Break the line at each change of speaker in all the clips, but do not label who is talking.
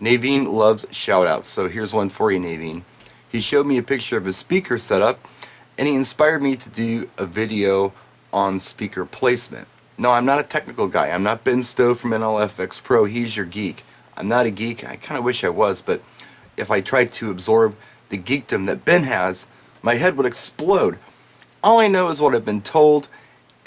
Naveen loves shoutouts, so here's one for you, Naveen. He showed me a picture of his speaker setup, and he inspired me to do a video on speaker placement. No, I'm not a technical guy. I'm not Ben Stowe from NLFX Pro. He's your geek. I'm not a geek. I kind of wish I was, but if I tried to absorb the geekdom that Ben has, my head would explode. All I know is what I've been told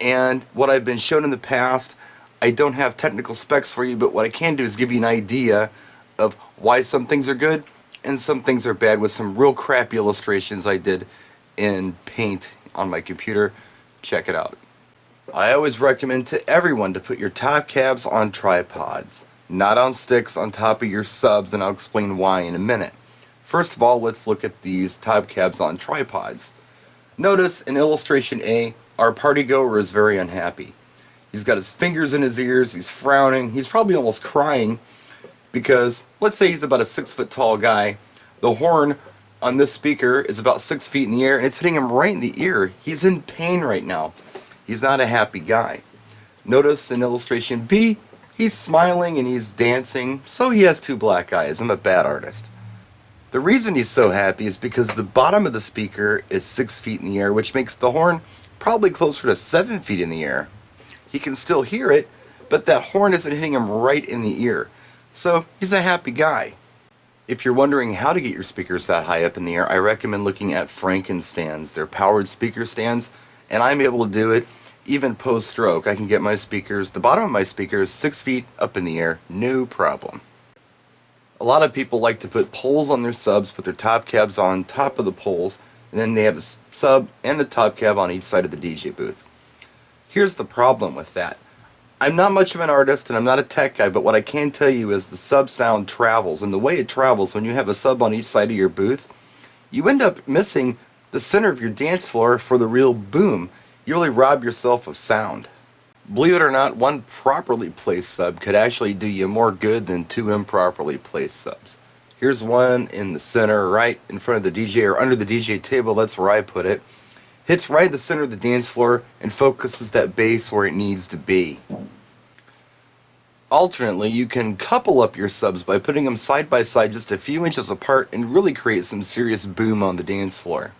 and what I've been shown in the past. I don't have technical specs for you, but what I can do is give you an idea of why some things are good and some things are bad with some real crappy illustrations I did in Paint on my computer. Check it out. I always recommend to everyone to put your top cabs on tripods, not on sticks on top of your subs, and I'll explain why in a minute. First of all, let's look at these top cabs on tripods. Notice in illustration A, our party goer is very unhappy. He's got his fingers in his ears, he's frowning, he's probably almost crying because, let's say he's about a 6 foot tall guy. The horn on this speaker is about 6 feet in the air and it's hitting him right in the ear. He's in pain right now. He's not a happy guy. Notice in illustration B, he's smiling and he's dancing, so he has two black eyes. I'm a bad artist. The reason he's so happy is because the bottom of the speaker is 6 feet in the air, which makes the horn probably closer to 7 feet in the air. He can still hear it, but that horn isn't hitting him right in the ear. So he's a happy guy. If you're wondering how to get your speakers that high up in the air, I recommend looking at Frankenstands. They're powered speaker stands, and I'm able to do it even post-stroke. I can get my speakers, the bottom of my speakers, 6 feet up in the air, no problem. A lot of people like to put poles on their subs, put their top cabs on top of the poles, and then they have a sub and a top cab on each side of the DJ booth. Here's the problem with that. I'm not much of an artist and I'm not a tech guy, but what I can tell you is the sub sound travels, and the way it travels when you have a sub on each side of your booth, you end up missing the center of your dance floor for the real boom. You really rob yourself of sound. Believe it or not, one properly placed sub could actually do you more good than two improperly placed subs. Here's one in the center, right in front of the DJ, or under the DJ table, that's where I put it. Hits right in the center of the dance floor and focuses that bass where it needs to be. Alternately, you can couple up your subs by putting them side by side just a few inches apart and really create some serious boom on the dance floor.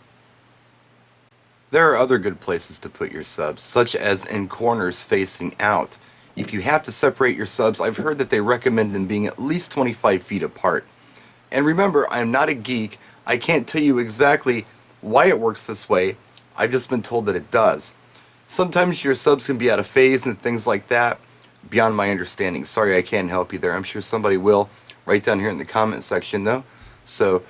There are other good places to put your subs, such as in corners facing out. If you have to separate your subs, I've heard that they recommend them being at least 25 feet apart. And remember, I'm not a geek. I can't tell you exactly why it works this way. I've just been told that it does. Sometimes your subs can be out of phase and things like that. Beyond my understanding. Sorry I can't help you there. I'm sure somebody will right down here in the comment section though. So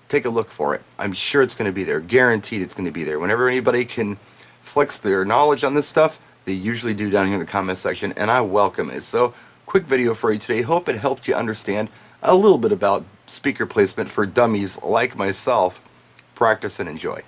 take a look for it. I'm sure it's going to be there. Guaranteed it's going to be there. Whenever anybody can flex their knowledge on this stuff, they usually do down here in the comment section, and I welcome it. So, quick video for you today. Hope it helped you understand a little bit about speaker placement for dummies like myself. Practice and enjoy.